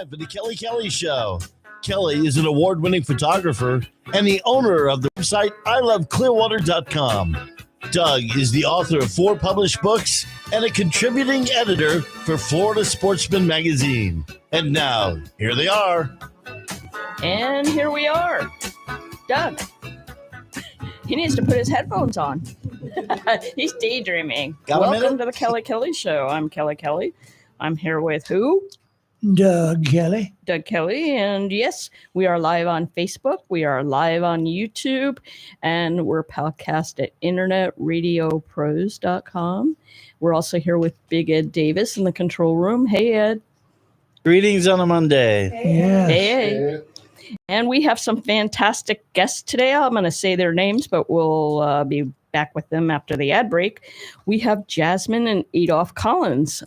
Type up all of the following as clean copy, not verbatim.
time for the Kelly Show. Kelly is an award-winning photographer and the owner of the website iloveclearwater.com. Doug is the author of 4 published books and a contributing editor for Florida Sportsman magazine. And now, here they are. And here we are. Doug. He needs to put his headphones on. He's daydreaming. Welcome to the Kelly Show. I'm Kelly. I'm here with who? Doug Kelly. Doug Kelly. And yes, we are live on Facebook. We are live on YouTube. And we're podcast at internetradiopros.com. We're also here with Big Ed Davis in the control room. Hey, Ed. Greetings on a Monday. Yes. Hey. And we have some fantastic guests today. I'm going to say their names, but we'll be back with them after the ad break. We have Jasmine and Adolph Collins.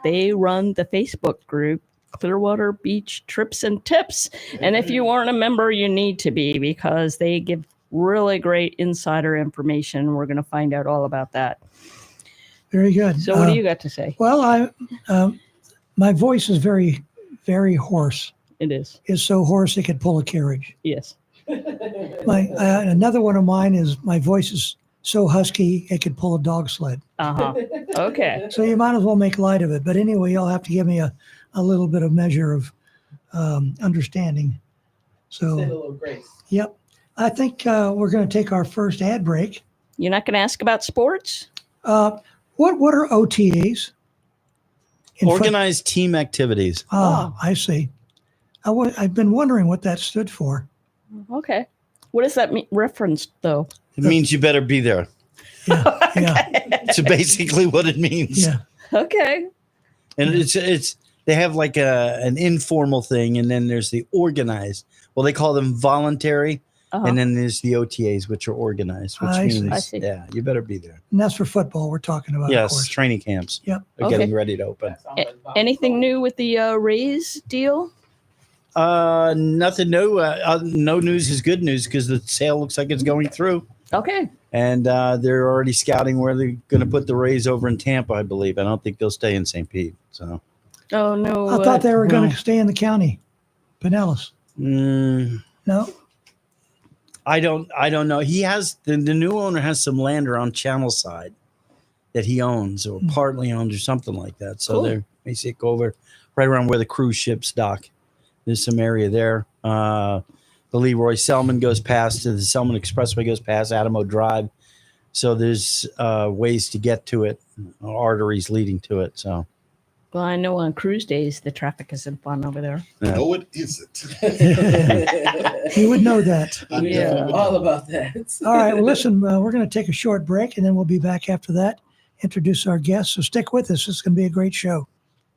They run the Facebook group, Clearwater Beach Trips and Tips. And if you aren't a member, you need to be, because they give really great insider information. We're going to find out all about that. Very good. So what do you got to say? Well, my voice is very, very hoarse. It is. It's so hoarse it could pull a carriage. Yes. Another one of mine is my voice is so husky it could pull a dog sled. Okay. So you might as well make light of it. But anyway, you'll have to give me a little bit of measure of understanding. So, a little grace. Yep. I think we're going to take our first ad break. You're not going to ask about sports? What are OTAs? Organized team activities. I see. I've been wondering what that stood for. Okay. What does that mean, referenced, though? It means you better be there. Yeah. So basically what it means. Yeah. Okay. And it's they have like an informal thing, and then there's the organized. Well, they call them voluntary, and then there's the OTAs, which are organized, which I means see. yeah, you better be there. And that's for football we're talking about. Of Yes, course. training camps. Yep. Are getting ready to open. Anything new with the Rays deal? Nothing new. No news is good news, because the sale looks like it's going through. Okay. And they're already scouting where they're going to put the Rays over in Tampa, I believe. I don't think they'll stay in St. Pete. So. Oh, no. I thought they were going to stay in the county. Pinellas. No? I don't know. He has the new owner has some land around Channel Side that he owns or partly owns or something like that. So they're basically go over right around where the cruise ships dock. There's some area there. The Leroy Selman goes past, the Selman Expressway goes past Adamo Drive. So there's ways to get to it, arteries leading to it. So. Well, I know on cruise days, the traffic isn't fun over there. No, it isn't. He would know that. Yeah. All about that. All right. Well, listen, we're going to take a short break, and then we'll be back after that, introduce our guests. So stick with us. It's going to be a great show.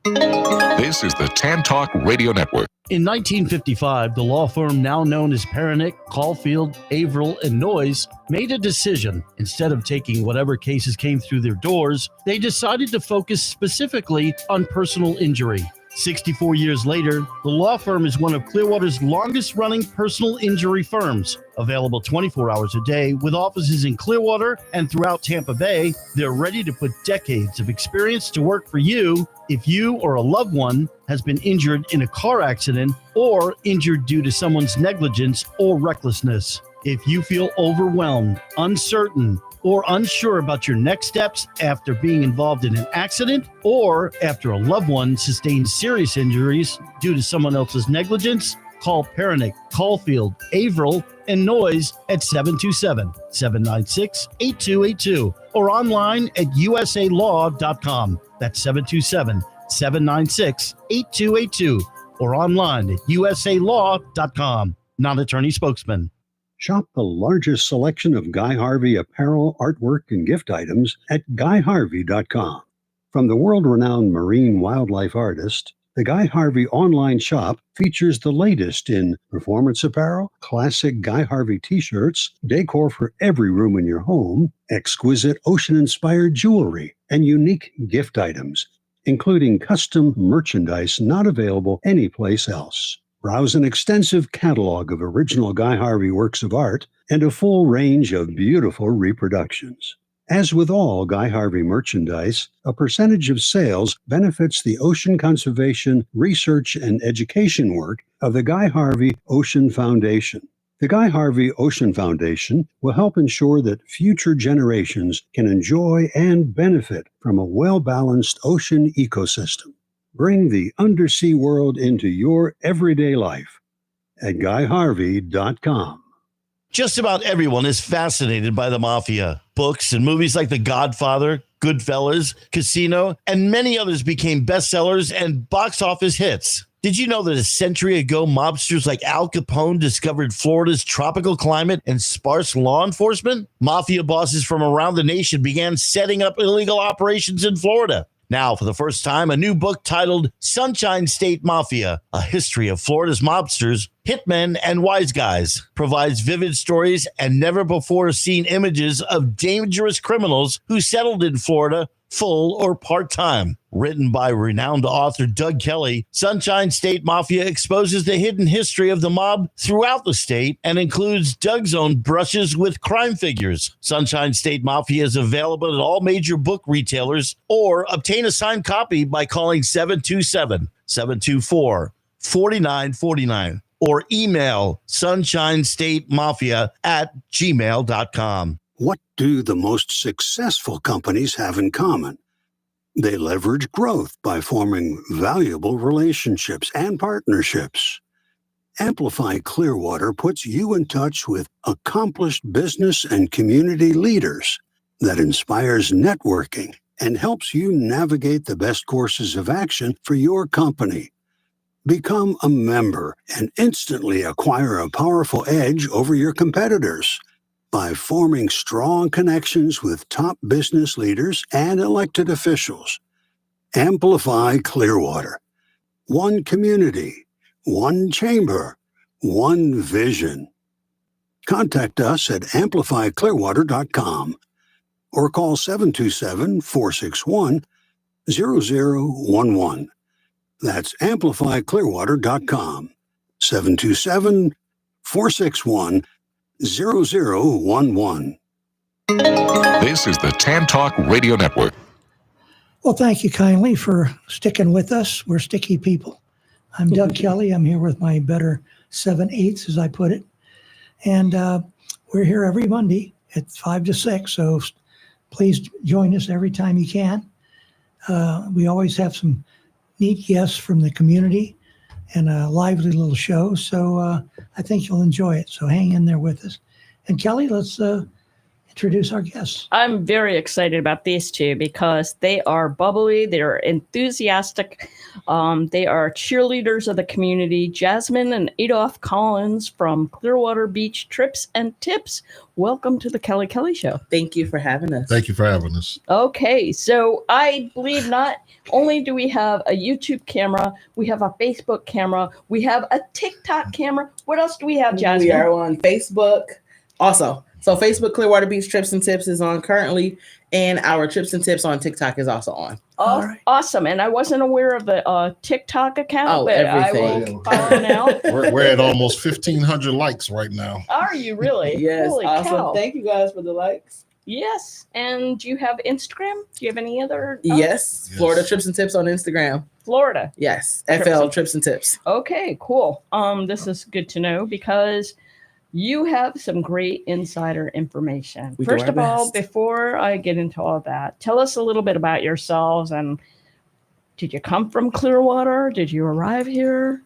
This is the Tan Talk Radio Network. In 1955, the law firm now known as Pernick, Caulfield, Averill, and Noyes made a decision. Instead of taking whatever cases came through their doors, they decided to focus specifically on personal injury. 64 years later, the law firm is one of Clearwater's longest-running personal injury firms. Available 24 hours a day with offices in Clearwater and throughout Tampa Bay, they're ready to put decades of experience to work for you if you or a loved one has been injured in a car accident or injured due to someone's negligence or recklessness. If you feel overwhelmed, uncertain, or unsure about your next steps after being involved in an accident or after a loved one sustained serious injuries due to someone else's negligence, call Pernick, Caulfield, Averill, and Noyes at 727-796-8282 or online at usalaw.com. That's 727-796-8282 or online at usalaw.com. Non-attorney spokesman. Shop the largest selection of Guy Harvey apparel, artwork, and gift items at GuyHarvey.com. From the world-renowned marine wildlife artist, the Guy Harvey online shop features the latest in performance apparel, classic Guy Harvey t-shirts, decor for every room in your home, exquisite ocean-inspired jewelry, and unique gift items, including custom merchandise not available anyplace else. Browse an extensive catalog of original Guy Harvey works of art and a full range of beautiful reproductions. As with all Guy Harvey merchandise, a percentage of sales benefits the ocean conservation, research, and education work of the Guy Harvey Ocean Foundation. The Guy Harvey Ocean Foundation will help ensure that future generations can enjoy and benefit from a well-balanced ocean ecosystem. Bring the undersea world into your everyday life at GuyHarvey.com. Just about everyone is fascinated by the mafia. Books and movies like The Godfather, Goodfellas, Casino, and many others became bestsellers and box office hits. Did you know that a century ago, mobsters like Al Capone discovered Florida's tropical climate and sparse law enforcement? Mafia bosses from around the nation began setting up illegal operations in Florida. Now, for the first time, a new book titled Sunshine State Mafia, A History of Florida's Mobsters, Hitmen, and Wise Guys provides vivid stories and never-before-seen images of dangerous criminals who settled in Florida full or part-time. Written by renowned author Doug Kelly, Sunshine State Mafia exposes the hidden history of the mob throughout the state and includes Doug's own brushes with crime figures. Sunshine State Mafia is available at all major book retailers, or obtain a signed copy by calling 727-724-4949 or email sunshinestatemafia@gmail.com. What do the most successful companies have in common? They leverage growth by forming valuable relationships and partnerships. Amplify Clearwater puts you in touch with accomplished business and community leaders that inspires networking and helps you navigate the best courses of action for your company. Become a member and instantly acquire a powerful edge over your competitors by forming strong connections with top business leaders and elected officials. Amplify Clearwater. One community, one chamber, one vision. Contact us at amplifyclearwater.com or call 727-461-0011. That's amplifyclearwater.com. 727-461-0011. This is the Tan Talk Radio Network. Well, thank you kindly for sticking with us. We're sticky people. I'm Doug Kelly. I'm here with my better 7/8, as I put it. And we're here every Monday at 5 to 6. So please join us every time you can. We always have some neat guests from the community and a lively little show. So I think you'll enjoy it. So hang in there with us. And Kelly, let's introduce our guests. I'm very excited about these two because they are bubbly, they're enthusiastic, they are cheerleaders of the community. Jasmine and Adolph Collins from Clearwater Beach Trips and Tips. Welcome to the Kelly Kelly Show. Thank you for having us. Thank you for having us. Okay, so I believe not only do we have a YouTube camera, we have a Facebook camera, we have a TikTok camera. What else do we have, Jasmine? We are on Facebook also. So Facebook Clearwater Beach Trips and Tips is on currently, and our Trips and Tips on TikTok is also on. Oh, right. Awesome. And I wasn't aware of the TikTok account, but everything. I will follow now. We're at almost 1,500 likes right now. Are you really? Yes. Holy awesome. cow. Thank you guys for the likes. Yes. And do you have Instagram? Do you have any other? Yes. Florida Trips and Tips on Instagram. Florida. Yes. FL Trips and Tips. Okay, cool. This is good to know because you have some great insider information. First of all, before I get into all that, tell us a little bit about yourselves. And did you come from Clearwater? Did you arrive here?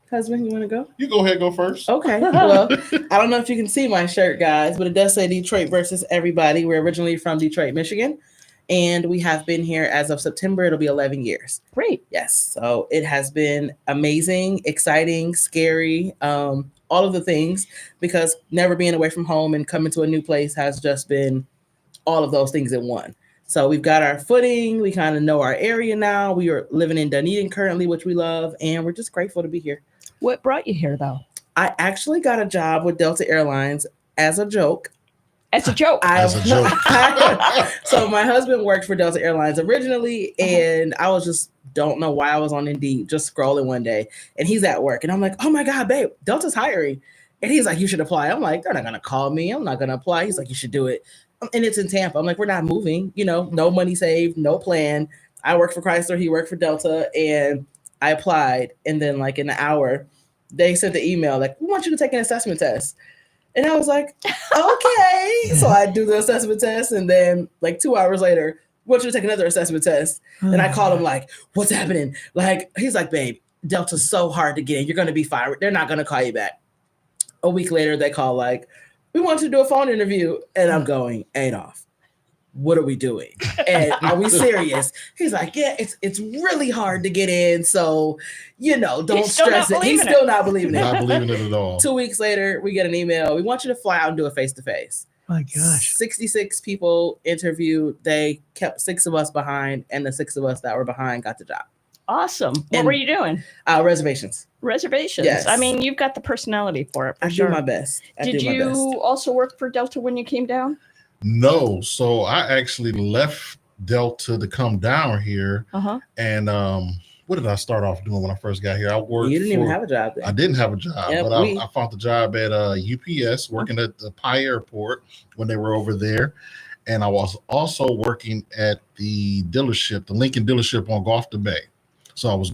Husband, you want to go? You go ahead, go first. Okay. Well, I don't know if you can see my shirt, guys, but it does say Detroit versus everybody. We're originally from Detroit, Michigan, and we have been here as of September. It'll be 11 years. Great. Yes. So it has been amazing, exciting, scary, all of the things, because never being away from home and coming to a new place has just been all of those things in one. So we've got our footing. We kind of know our area now. We are living in Dunedin currently, which we love, and we're just grateful to be here. What brought you here, though? I actually got a job with Delta Airlines as a joke. As a joke. As a joke. So my husband worked for Delta Airlines originally, and I was just don't know why I was on Indeed, just scrolling one day, and he's at work, and I'm like, oh my God, babe, Delta's hiring. And he's like, you should apply. I'm like, they're not going to call me. I'm not going to apply. He's like, you should do it. and it's in Tampa. I'm like, we're not moving, no money saved, no plan. I work for Chrysler, he worked for Delta, and I applied. And then like in an hour, they sent the email like, we want you to take an assessment test. And I was like, okay. So I do the assessment test, and then like 2 hours later, we want you to take another assessment test. And I call him like, what's happening? Like, he's like, babe, Delta's so hard to get in. You're going to be fired. They're not going to call you back. A week later, they call like, we want you to do a phone interview. And I'm going, Adolf, what are we doing? And are we serious? He's like, yeah, it's really hard to get in. So, don't stress it. He's still not believing it. Not believing it at all. 2 weeks later, we get an email. We want you to fly out and do a face-to-face. My gosh. 66 people interviewed. They kept 6 of us behind, and the 6 of us that were behind got the job. Awesome. What And- were you doing? Reservations. Reservations. Yes. I mean, you've got the personality for it. For I sure. do my best. Did you also work for Delta when you came down? No. So I actually left Delta to come down here. Uh-huh. And what did I start off doing when I first got here? I worked. You didn't even have a job then. I didn't have a job, Yeah, but I found the job at UPS, working at the Pye Airport when they were over there. And I was also working at the dealership, the Lincoln dealership on Gulf Bay. So I was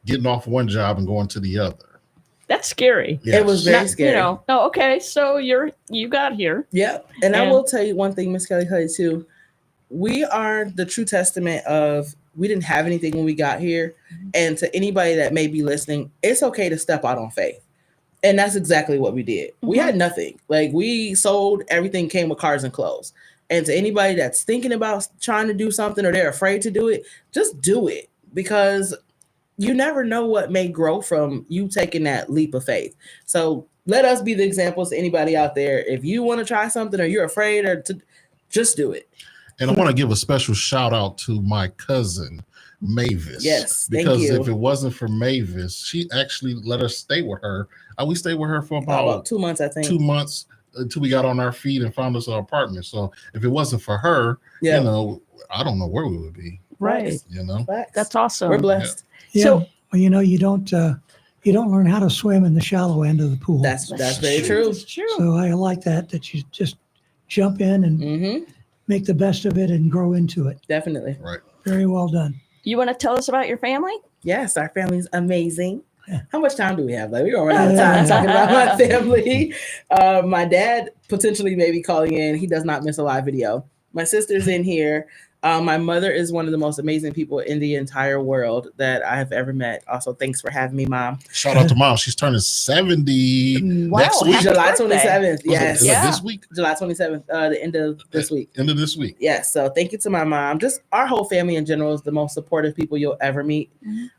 getting off one job and going to the other. That's scary. Yes. It was very scary. Oh, okay. So you got here. Yeah. And I will tell you one thing, Miss Kelly too. We are the true testament of we didn't have anything when we got here. And to anybody that may be listening, it's okay to step out on faith. And that's exactly what we did. We had nothing. Like, we sold everything, came with cars and clothes. And to anybody that's thinking about trying to do something or they're afraid to do it, just do it, because you never know what may grow from you taking that leap of faith. So let us be the examples to anybody out there. If you want to try something or you're afraid just do it. And I want to give a special shout out to my cousin, Mavis. Yes, thank because you. if it wasn't for Mavis, she actually let us stay with her. We stayed with her for about 2 months, I think. 2 months until we got on our feet and found us an apartment. So if it wasn't for her, Yeah. I don't know where we would be. Right. Facts. That's awesome. We're blessed. Yeah. So- Well, you don't learn how to swim in the shallow end of the pool. That's very true. It's true. So I like that you just jump in and Mm-hmm. make the best of it and grow into it. Definitely. Right. Very well done. You want to tell us about your family? Yes, our family's amazing. Yeah. How much time do we have? Like, we're gonna run out of time talking about my family. My dad potentially may be calling in. He does not miss a live video. My sister's in here. My mother is one of the most amazing people in the entire world that I have ever met. Also, thanks for having me, Mom. Shout out to Mom. She's turning 70 Wow, next week. happy July birthday. 27th. Yes. Is it Yeah. this week? July 27th, the end of this week. End of this week. Yes. So thank you to my mom. Just our whole family in general is the most supportive people you'll ever meet.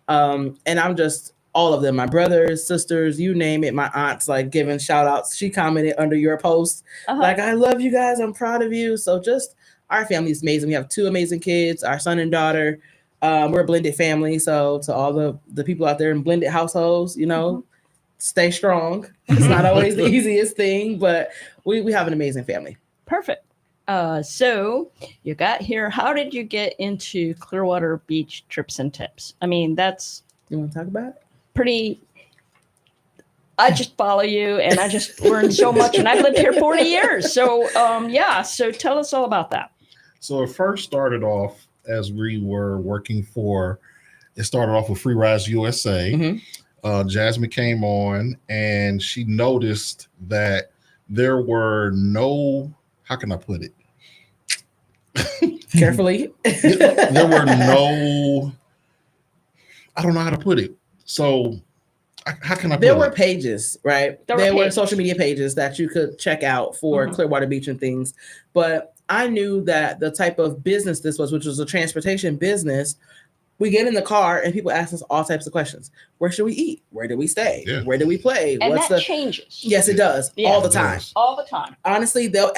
And I'm just all of them, my brothers, sisters, you name it. My aunt's like giving shout outs. She commented under your post, like, I love you guys. I'm proud of you. So just our family is amazing. We have 2 amazing kids, our son and daughter. We're a blended family. So to all the people out there in blended households, stay strong. It's not always the easiest thing, but we have an amazing family. Perfect. So you got here. How did you get into Clearwater Beach trips and tips? I mean, that's You want to talk about it? pretty. I just follow you and I just learned so much, and I've lived here 40 years. So so tell us all about that. So it first started off as we were working it started off with Free Rides USA. Mhm. Jasmine came on and she noticed that there were no, how can I put it? Carefully. There were no, I don't know how to put it. So how can I put There it? were pages, right? There were There were pages. social media pages that you could check out for Mhm. Clearwater Beach and things. But I knew that the type of business this was, which was a transportation business, we get in the car and people ask us all types of questions. Where should we eat? Where do we stay? Yeah. Where do we play? And What's that the changes. Yes, it does. Yeah. All the It time. does. All the time. Honestly, they'll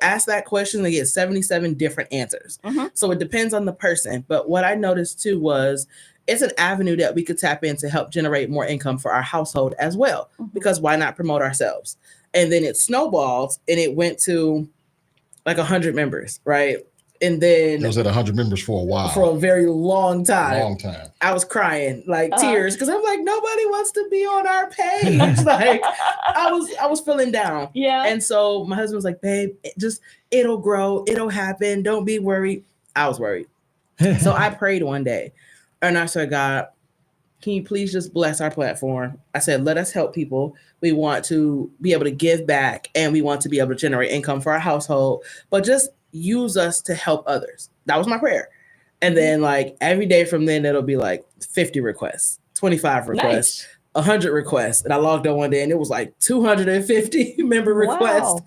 ask that question, they get 77 different answers. Mhm. So it depends on the person. But what I noticed too was it's an avenue that we could tap in to help generate more income for our household as well. Mhm. Because why not promote ourselves? And then it snowballed and it went to like 100 members, right? And then It was at 100 members for a while. for a very long time. Long time. I was crying like tears because I'm like, nobody wants to be on our page. Like I was feeling down. Yeah. And so my husband was like, babe, it'll grow, it'll happen. Don't be worried. I was worried. So I prayed one day and I said, God, can you please just bless our platform? I said, let us help people. We want to be able to give back and we want to be able to generate income for our household, but just use us to help others. That was my prayer. And then like every day from then, it'll be like 50 requests, 25 requests, 100 requests. And I logged on one day and it was like 250 member requests.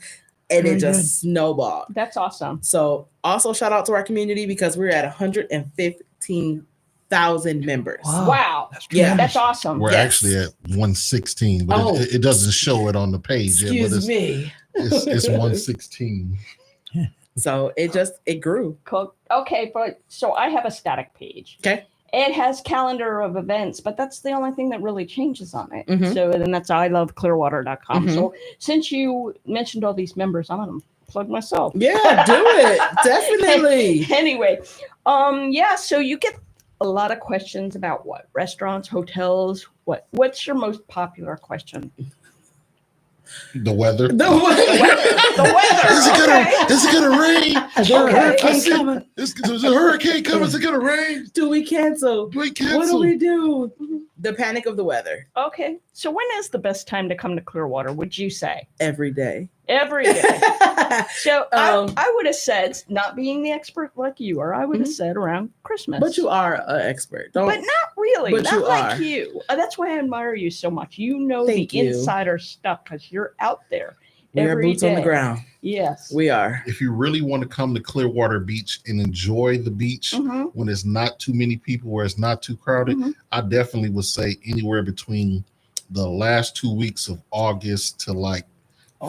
And Very it just good. snowballed. That's awesome. So also shout out to our community because we're at 115,000 members. Wow. That's Yeah. tremendous. That's awesome. We're Yes. actually at 116, but Oh. it doesn't show it on the page yet. But Excuse me. it's 116. So it grew. Cool. Okay, but so I have a static page. Okay. It has calendar of events, but that's the only thing that really changes on it. Mhm. So then that's iloveclearwater.com. Mhm. So since you mentioned all these members, I'm gonna plug myself. Yeah, do it. Definitely. Anyway, yeah, so you get a lot of questions about what? Restaurants, hotels, what's your most popular question? The weather. The The weather. Is it gonna rain? Is there a Okay. hurricane coming? Is a hurricane coming? Is it gonna rain? Do we cancel? Do we What do cancel? we do? The panic of the weather Okay. So when is the best time to come to Clearwater, would you say? every day. Every day. So Um, I would have said, not being the expert like you are, I would have said around Christmas. But you are an expert. Don't. But not really. But Not you like are. you. That's why I admire you so much. You know Thank the you. insider stuff because you're out there. we are every boots on the day. ground. Yes. We are. If you really want to come to Clearwater Beach and enjoy the beach Mhm. when it's not too many people, where it's not too crowded, Mhm. I definitely would say anywhere between the last 2 weeks of August to like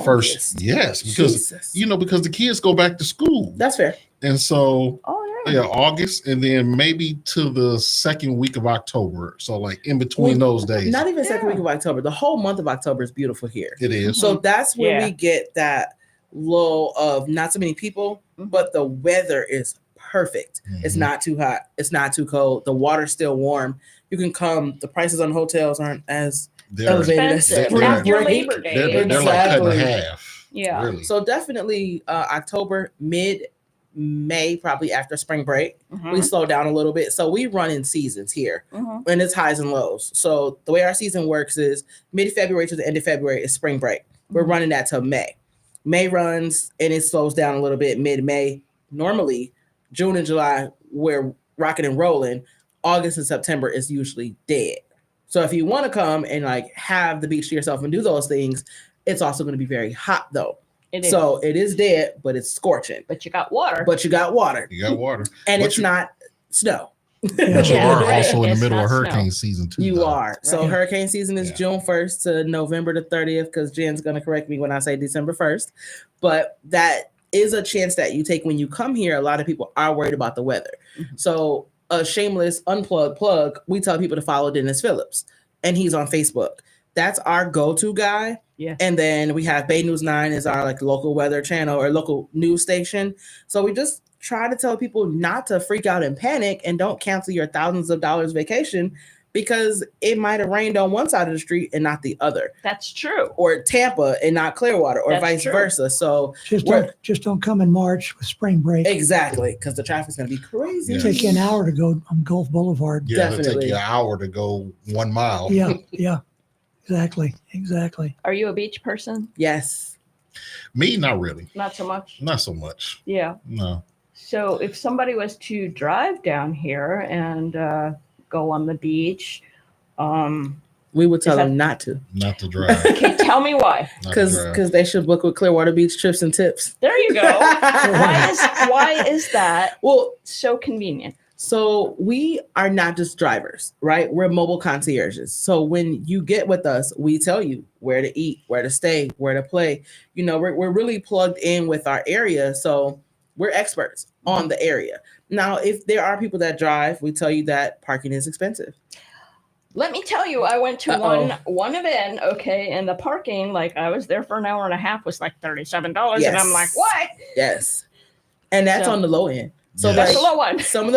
first. August. Yes, because Jesus. because the kids go back to school, That's fair. and so Oh yeah. yeah, August, and then maybe to the second week of October. So like in between those days, Not even second Yeah. week of October. The whole month of October is beautiful here. it is. So that's where Yeah. we get that lull of not so many people, but the weather is perfect. It's Mhm. not too hot. It's not too cold. The water's still warm. You can come. The prices on hotels aren't as They're, elevated as Expensive. they're- After break. Labor Day. they're like cutting Exactly. half. Yeah. Really. So definitely October, mid-May, probably after spring break, Mhm. we slow down a little bit. So we run in seasons here, Mhm. and it's highs and lows. So the way our season works is mid-February to the end of February is spring break. We're Mhm. running that till May. May runs and it slows down a little bit mid-May. Normally, June and July, we're rocking and rolling. August and September is usually dead. So if you want to come and like have the beach to yourself and do those things, it's also going to be very hot though. It is. So it is dead, but it's scorching. But you got water. But you got water, You got water, and But it's you- not snow. but you Yeah, are right. also in the It's middle not of snow. hurricane season too. You though. are. So Right. hurricane season is Yeah. June 1st to November the 30th, because Jen's going to correct me when I say December 1st. But that is a chance that you take when you come here. A lot of people are worried about the weather. Mhm. So a shameless unplugged plug, we tell people to follow Dennis Phillips, and he's on Facebook. That's our go-to guy. Yeah. And then we have Bay News 9 is our like local weather channel or local news station. So we just try to tell people not to freak out and panic and don't cancel your thousands of dollars vacation because it might have rained on one side of the street and not the other, That's true. or Tampa and not Clearwater, or That's vice true. versa. So Just We're- don't come in March with spring break. exactly, because the traffic's going to be crazy. Yeah. Take you an hour to go on Gulf Boulevard. Yeah, it'll take Definitely. you an hour to go 1 mile. Yeah, yeah, exactly. Are you a beach person? Yes. Me, not really. Not so much. Not so much. Yeah. No. So if somebody was to drive down here and go on the beach, We would tell Is them not to, Not to drive. okay, tell me why. Not to drive. because they should book with Clearwater Beach trips and tips. There you go. why is that Well, so convenient? so we are not just drivers, right? We're mobile concierges. So when you get with us, we tell you where to eat, where to stay, where to play. You know, we're really plugged in with our area. So we're experts on the area. Now, if there are people that drive, we tell you that parking is expensive. Let me tell you, I went to Uh-oh. one event, okay, and the parking, like I was there for an hour and a half, was like $37, and I'm Yes. like, what? Yes. And that's So- on the low end. So Yes. That's like the low one. some of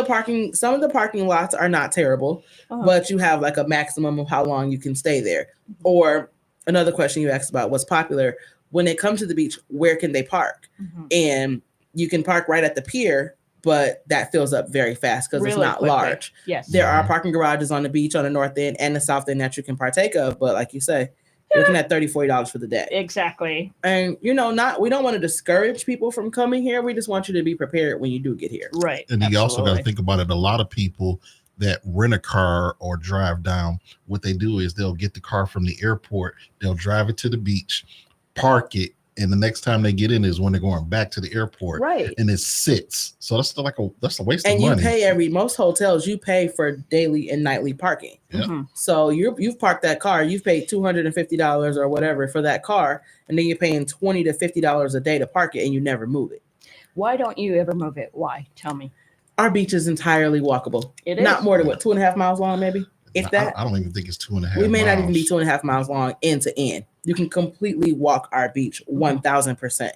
the parking lots are not terrible, Uh-huh. but you have like a maximum of how long you can stay there. Or another question you asked about what's popular when they come to the beach, where can they park? Mhm. And you can park right at the pier, but that fills up very fast because it's Really not quickly. large. Yes. There are parking garages on the beach on the north end and the south end that you can partake of, but like you say, you're looking at $30-$40 for the day. Exactly. And we don't want to discourage people from coming here. We just want you to be prepared when you do get here. Right. And you also got to Absolutely. think about it. A lot of people that rent a car or drive down, what they do is they'll get the car from the airport, they'll drive it to the beach, park it, and the next time they get in is when they're going back to the airport, Right. and it sits. So that's a waste And of you money. pay most hotels, you pay for daily and nightly parking. Yeah. Mhm. So you've parked that car, you've paid $250 or whatever for that car, and then you're paying $20 to $50 a day to park it, and you never move it. Why don't you ever move it? Why? Tell me. Our beach is entirely walkable. It is. Not more than 2.5 miles long, maybe. If that, I don't even think it's 2.5. we may not even be miles. 2.5 miles long end to end. You can completely walk our beach 1,000%.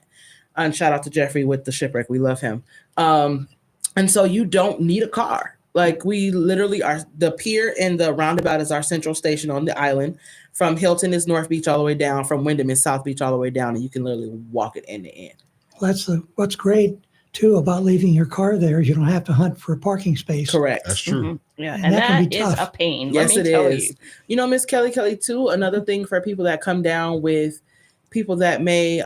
And shout out to Jeffrey with the shipwreck. We love him. And so you don't need a car. Like we literally are, the pier and the roundabout is our central station on the island. From Hilton is North Beach all the way down. From Wyndham is South Beach all the way down. And you can literally walk it end to end. Well, what's great too about leaving your car there is you don't have to hunt for a parking space. Correct. That's true. Mhm. Yeah. And And that can that be is tough. a pain. Yes, Let it me tell is. you. You know, Miss Kelly too, another thing for people that come down with people that may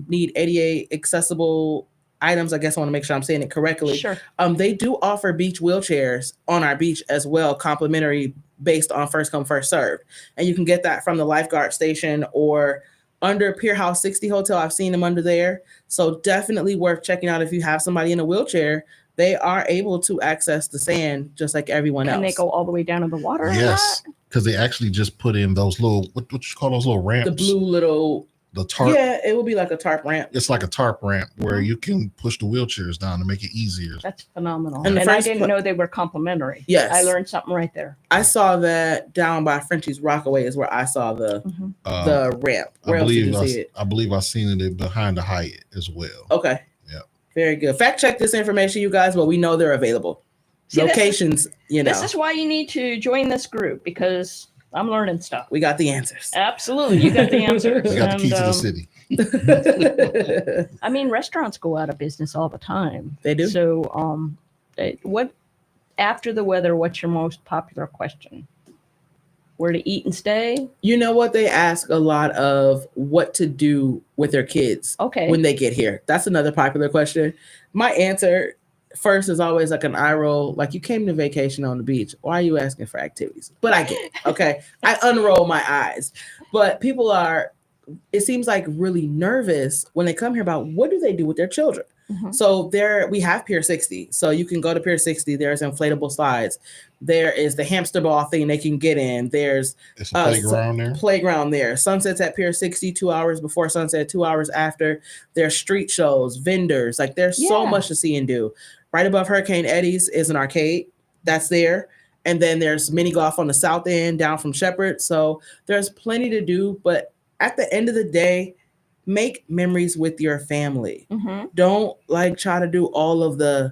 need ADA accessible items. I guess I want to make sure I'm saying it correctly. Sure. They do offer beach wheelchairs on our beach as well, complimentary based on first come, first served. And you can get that from the lifeguard station or under Pier House 60 Hotel. I've seen them under there. So definitely worth checking out if you have somebody in a wheelchair. They are able to access the sand just like everyone else. Can they go all the way down to the water? or Yes, not? because they actually just put in those little what you call those little ramps? The blue little, the tarp. yeah, it would be like a tarp ramp. It's like a tarp ramp where you can push the wheelchairs down to make it easier. That's phenomenal. And And, the I first didn't know they were complimentary. Yes. I learned something right there. I saw that down by Frenchie's Rockaway is where I saw the ramp. Where else did you see it? I believe I seen it behind the Hyatt as well. Okay. Yeah. Very good. Fact check this information, you guys, but we know they're available. See, Locations, you know, This is why you need to join this group because I'm learning stuff. we got the answers. Absolutely. You got the answers. We got the key to the And, city. I mean, restaurants go out of business all the time. They do. So, what after the weather? What's your most popular question? Where to eat and stay? You know what? They ask a lot of what to do with their kids Okay. when they get here. That's another popular question. My answer first is always like an eye roll. Like, you came to vacation on the beach. Why are you asking for activities? But I get it. Okay. I unroll my eyes. But people are, it seems like, really nervous when they come here about what do they do with their children. Mhm. So we have Pier 60. So you can go to Pier 60. There's inflatable slides. There is the hamster ball thing they can get in. There's It's a playground there. playground there. Sunsets at Pier 60, 2 hours before sunset, 2 hours after. There's street shows, vendors. Like, there's so Yeah. much to see and do. Right above Hurricane Eddie's is an arcade that's there. And then there's mini golf on the south end down from Shepherd. So there's plenty to do. But at the end of the day, make memories with your family. Mhm. Don't try to do all of the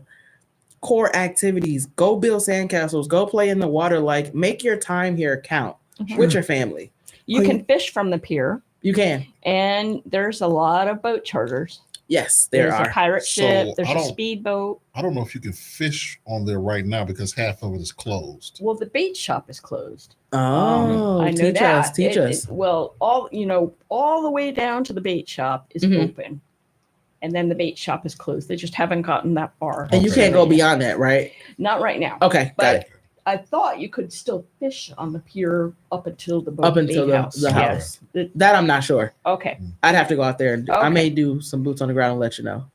core activities. Go build sandcastles. Go play in the water. Like, make your time here count Mhm. with your family. You Oh, can fish from the pier, You can. and there's a lot of boat charters. Yes, there There's are. a pirate So, ship. There's I a don't- speedboat. I don't know if you can fish on there right now because half of it is closed. Well, the bait shop is closed. Oh, I know teach that. us. Teach us. Well, all the way down to the bait shop is Mhm. open, and then the bait shop is closed. They just haven't gotten that far. And you Okay. can't go beyond that, right? Not right now. Okay, got But it. I thought you could still fish on the pier up until the boat Up until bait the house. house. Yes. That I'm not sure. Okay. I'd have to go out there. I Okay. may do some boots on the ground and let you know.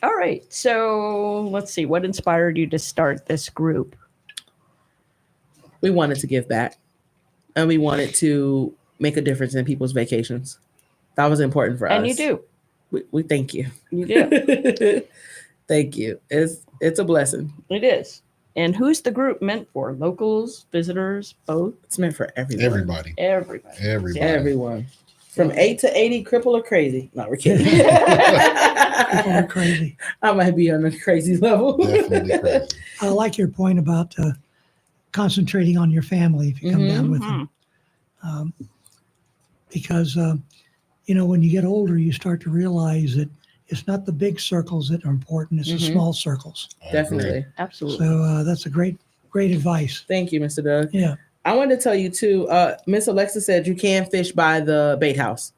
All right. So let's see. What inspired you to start this group? We wanted to give back, and we wanted to make a difference in people's vacations. That was important for us. And you do. We thank you. You do. Thank you. It's a blessing. It is. And who's the group meant for? Locals, visitors, both? It's meant for everyone. Everybody. Everybody. Everybody. Everyone. From 8 to 80, cripple or crazy. No, we're kidding. People are crazy. I might be on a crazy level. Definitely crazy. I like your point about concentrating on your family if you come down with them. Because, when you get older, you start to realize that it's not the big circles that are important, it's the small circles. Definitely. Absolutely. So that's a great advice. Thank you, Mr. Doug. Yeah. I wanted to tell you too, Miss Alexa said you can fish by the bait house.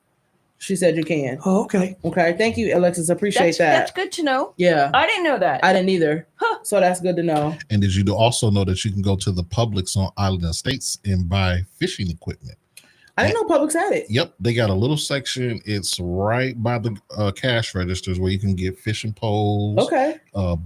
She said you can. Oh, okay. Okay. Thank you, Alexis. Appreciate that. That's good to know. Yeah. I didn't know that. I didn't either. Huh. So that's good to know. And did you also know that you can go to the Publix on Island Estates and buy fishing equipment? I didn't know Publix had it. Yep, they got a little section. It's right by the cash registers where you can get fishing poles, Okay.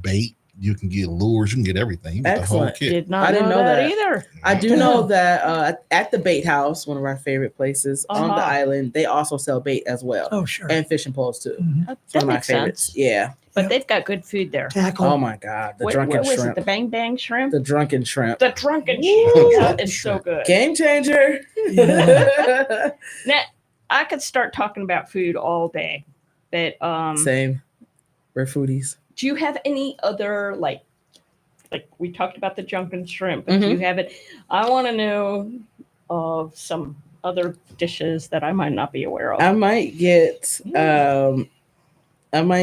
bait. You can get lures. You can get everything. You get the whole Excellent. kit. Did not I didn't know know that that. either. I do know that at the bait house, one of our favorite places on the island, they also sell bait as well. Oh, sure. And fishing poles too. Mhm. It's That one of my makes favorites. sense. Yeah. But Yep. they've got good food there. Tackle. Oh my God. The drunken what was shrimp. it? The Bang Bang Shrimp? The drunken shrimp. The drunken Woo. shrimp. That is so good. Game changer. Yeah. Now, I could start talking about food all day, but Same. We're foodies. do you have any other like we talked about the drunken shrimp, but do you have it? I want to know of some other dishes that I might not be aware of. I might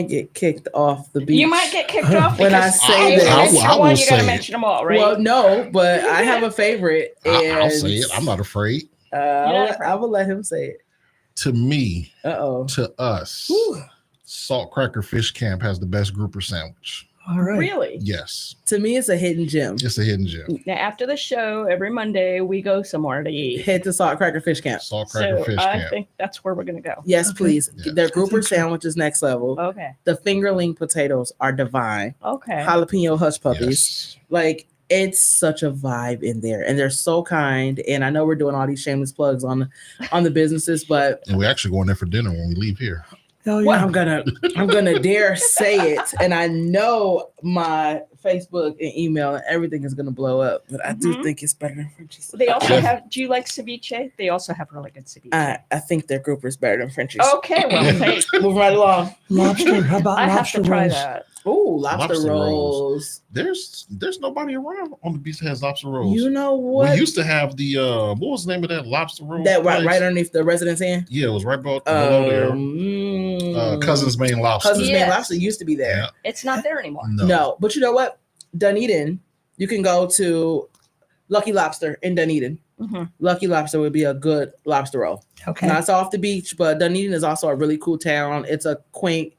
get kicked off the beach. You might get kicked off When I because say you this. mention I will one, you say gotta it. mention them all, right? Well, no, but I have a favorite. I'll say and, it. I'm not afraid. I will let him say it. To me, Uh-oh. to us, Whew. Salt Cracker Fish Camp has the best grouper sandwich. All right. Really? Yes, To me, it's a hidden gem. it's a hidden gem. Now, after the show, every Monday we go somewhere to eat. Head to Salt Cracker Fish Camp. Salt Cracker So Fish I Camp. think that's where we're gonna go. Yes, Okay. please. Yeah. Their grouper think so. sandwich is next level. Okay. The fingerling potatoes are divine. Okay. Jalapeno hush puppies. Yes. Like, it's such a vibe in there, and they're so kind. And I know we're doing all these shameless plugs on the businesses, but And we're actually going there for dinner when we leave here. Oh, yeah. what I'm gonna dare say it, and I know my Facebook and email and everything is gonna blow up, but I do Mhm. think it's better than Frenchie's. They also Yeah. have. Do you like ceviche? They also have really good ceviche. I think their grouper is better than Frenchie's. Okay, well, hey, Moving right along. Lobster. How about I have lobster to try rolls? that. Ooh, lobster Lobster rolls. rolls. There's nobody around on the beach that has lobster rolls. You know what? We used to have the what was the name of that lobster roll? that place? right underneath the Residence Inn. Yeah, it was right below there. Cousin's Main Lobster. Cousin's Main Yes. Lobster used to be there. Yeah. It's not there anymore. No, but you know what? Dunedin, you can go to Lucky Lobster in Dunedin. Mhm. Lucky Lobster would be a good lobster roll. Okay. Now it's off the beach, but Dunedin is also a really cool town. It's a quaint,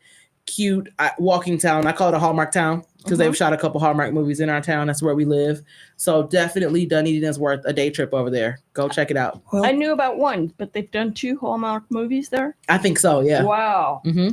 cute walking town. I call it a Hallmark town because they've shot a couple Hallmark movies in our town. That's where we live. So definitely Dunedin is worth a day trip over there. Go check it out. Well, I knew about one, but they've done 2 Hallmark movies there. I think so. Yeah. Wow, hmm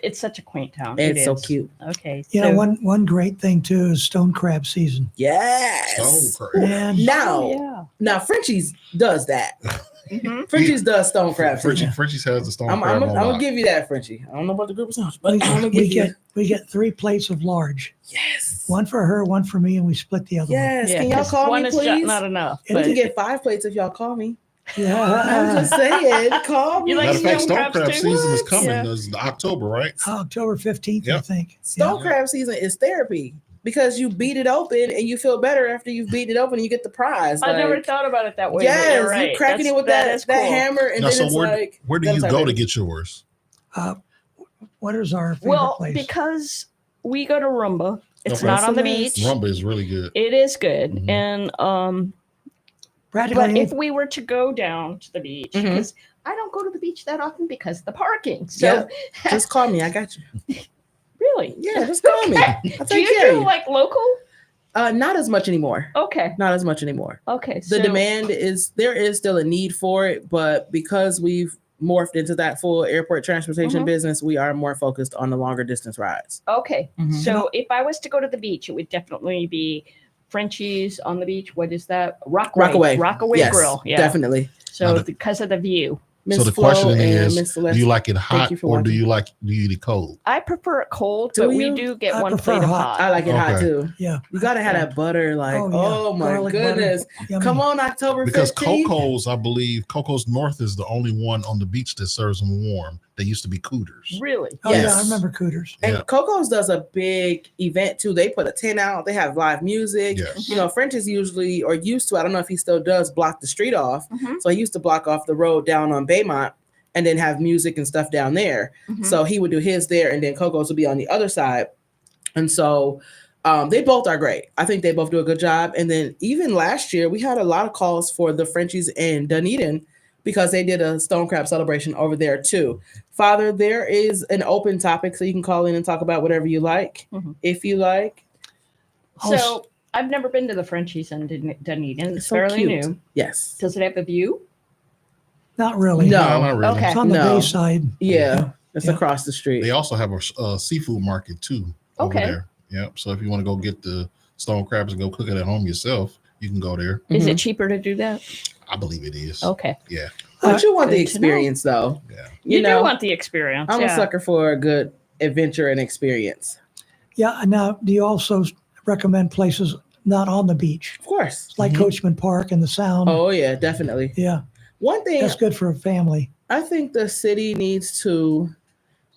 it's such a quaint town. It's It so is. cute. Okay, you so, know, one great thing too is stone crab season. Yes. Stone crab. And Now, Oh, now Frenchie's does that. yeah. Mhm. Frenchie's does stone crab. Frenchie's has the stone I'm crab on gonna lock. give you that, Frenchie. I don't know about the group of songs, but we, I'm gonna give you. we get 3 plates of large. Yes. One for her, one for me, and we split the other Yes. Yeah, Can y'all 'cause call one me, is just please? not enough. And We But can get 5 plates if y'all call me. one. Yeah. I'm just saying, call me. You like Matter of fact, stone stone crabs crab too? season is What? coming. Yeah. It's October, right? October 15th, I Yep. think. Stone Yeah. crab season is therapy because you beat it open and you feel better after you've beaten it open and you get the prize. I never Like, thought about it that way. but yes, you're right. you're cracking it with that is that cool. hammer, and Now, then so it's where like, do you that's go our to get yours? What is our favorite Well, place? because we go to Rumba. It's Okay. not on the Nice. beach. Rumba is really good. It is good, Mhm. and Practically but any- if we were to go down to the beach, Mhm. because I don't go to the beach that often because of the parking. So just call me. I got you. really, Yeah, just call me. I'll do take you care of do you. like local? Not as much anymore. Okay, Not as much anymore. okay. The demand is there is still a need for it, but because we've morphed into that full airport transportation Mhm. business, we are more focused on the longer distance rides. Okay, Mhm. so if I was to go to the beach, it would definitely be Frenchie's on the beach. What is that? Rockaway Yes, Grill. Yeah, definitely. So because of the view, Miss So the Flo question and is, Miss Celeste. do you like it hot you for or do watching. you eat it cold? I prefer it cold, Do but we you? do get I one prefer plate of hot. hot. I like it hot Okay. too. yeah. You gotta have Yeah. that butter, like, Oh, oh, yeah. my Garlic butter. goodness. Yummy. Come on, October Because 15th. Coco's, I believe, Coco's North is the only one on the beach that serves them warm. They used to be Cooters. Really? Oh, yeah, Yes. I remember Cooters. And Yeah. Coco's does a big event too. They put a tent out. They have live music. Yes. You know, French is usually or used to. I don't know if he still does block the street off. Mhm. So he used to block off the road down on Baymont and then have music and stuff down there. Mhm. So he would do his there, and then Coco's would be on the other side. And so they both are great. I think they both do a good job. And then even last year, we had a lot of calls for the Frenchies in Dunedin because they did a stone crab celebration over there too. Father, there is an open topic, so you can call in and talk about whatever you like, Mhm. if you like. So I've never been to the Frenchies in Dunedin. It's So fairly cute. new. Yes. Does it have a view? Not really. No. not really. Okay. It's on the No. bay side. Yeah. It's Yeah. across the street. They also have a seafood market too over Okay. there. Yep. So if you want to go get the stone crabs and go cook it at home yourself, you can go there. Is Mhm. it cheaper to do that? I believe it is. Okay. Yeah. But you want the Good to know. experience, though. Yeah. You, know, do want the experience. I'm yeah. a sucker for a good adventure and experience. Yeah. And now, do you also recommend places not on the beach, Of course. like Mhm. Coachman Park and the Sound? Oh, yeah, definitely. Yeah, One thing that's good for a family. I think the city needs to,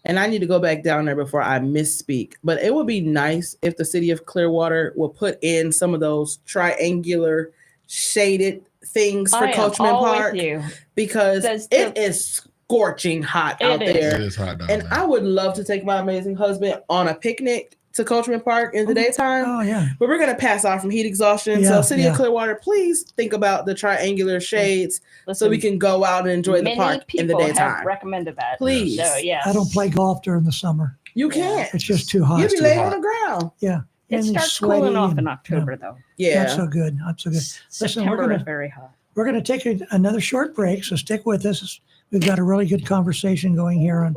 and I need to go back down there before I misspeak, but it would be nice if the city of Clearwater will put in some of those triangular shaded things for I am Coachman all Park with you. because Does it the- is scorching hot It out is. It there. is hot down And there. I would love to take my amazing husband on a picnic to Coachman Park in the daytime. Oh, yeah. But we're gonna pass out from heat exhaustion. Yeah, So, City of yeah. Clearwater, please think about the triangular shades so we Listen, can go out and enjoy the many park in the people have daytime. recommended that. Please. So, yes. I don't play golf during the summer. You can't. It's just too hot. You'll be too laying hot. on the ground. Yeah. It And starts sweaty cooling off in and- October, though. Yeah. Not so good. Not so good. Listen, September we're gonna- is very hot. We're going to take another short break, so stick with us. We've got a really good conversation going here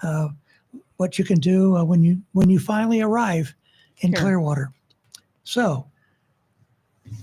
on what you can do when you finally arrive in Sure. Clearwater. So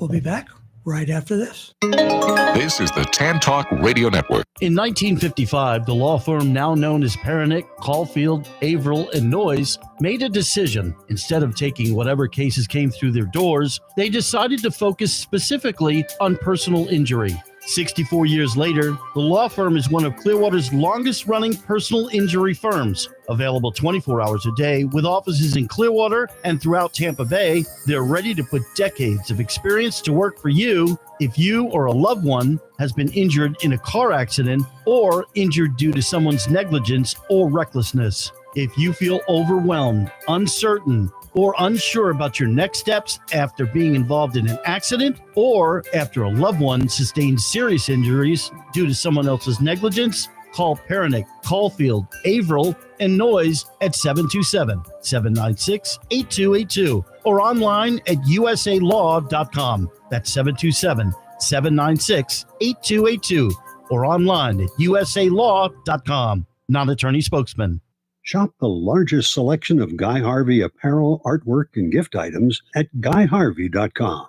we'll be back right after this. This is the Tan Talk Radio Network. In 1955, the law firm now known as Pernick, Caulfield, Averill, and Noyes made a decision. Instead of taking whatever cases came through their doors, they decided to focus specifically on personal injury. 64 years later, the law firm is one of Clearwater's longest-running personal injury firms. Available 24 hours a day with offices in Clearwater and throughout Tampa Bay, they're ready to put decades of experience to work for you if you or a loved one has been injured in a car accident or injured due to someone's negligence or recklessness. If you feel overwhelmed, uncertain, or unsure about your next steps after being involved in an accident or after a loved one sustained serious injuries due to someone else's negligence, call Pernick, Caulfield, Averill, and Noyes at 727-796-8282 or online at usalaw.com. That's 727-796-8282 or online at usalaw.com. Non-attorney spokesman. Shop the largest selection of Guy Harvey apparel, artwork, and gift items at GuyHarvey.com.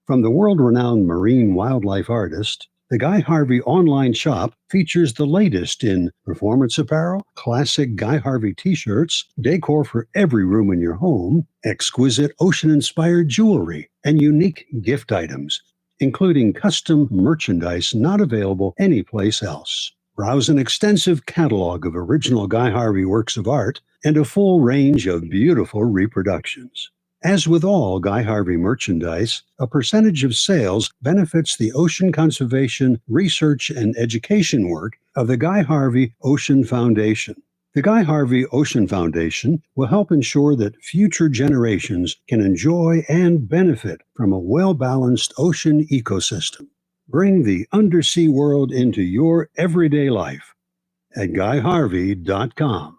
From the world-renowned marine wildlife artist, the Guy Harvey online shop features the latest in performance apparel, classic Guy Harvey t-shirts, decor for every room in your home, exquisite ocean-inspired jewelry, and unique gift items, including custom merchandise not available anyplace else. Browse an extensive catalog of original Guy Harvey works of art and a full range of beautiful reproductions. As with all Guy Harvey merchandise, a percentage of sales benefits the ocean conservation, research, and education work of the Guy Harvey Ocean Foundation. The Guy Harvey Ocean Foundation will help ensure that future generations can enjoy and benefit from a well-balanced ocean ecosystem. Bring the undersea world into your everyday life at GuyHarvey.com.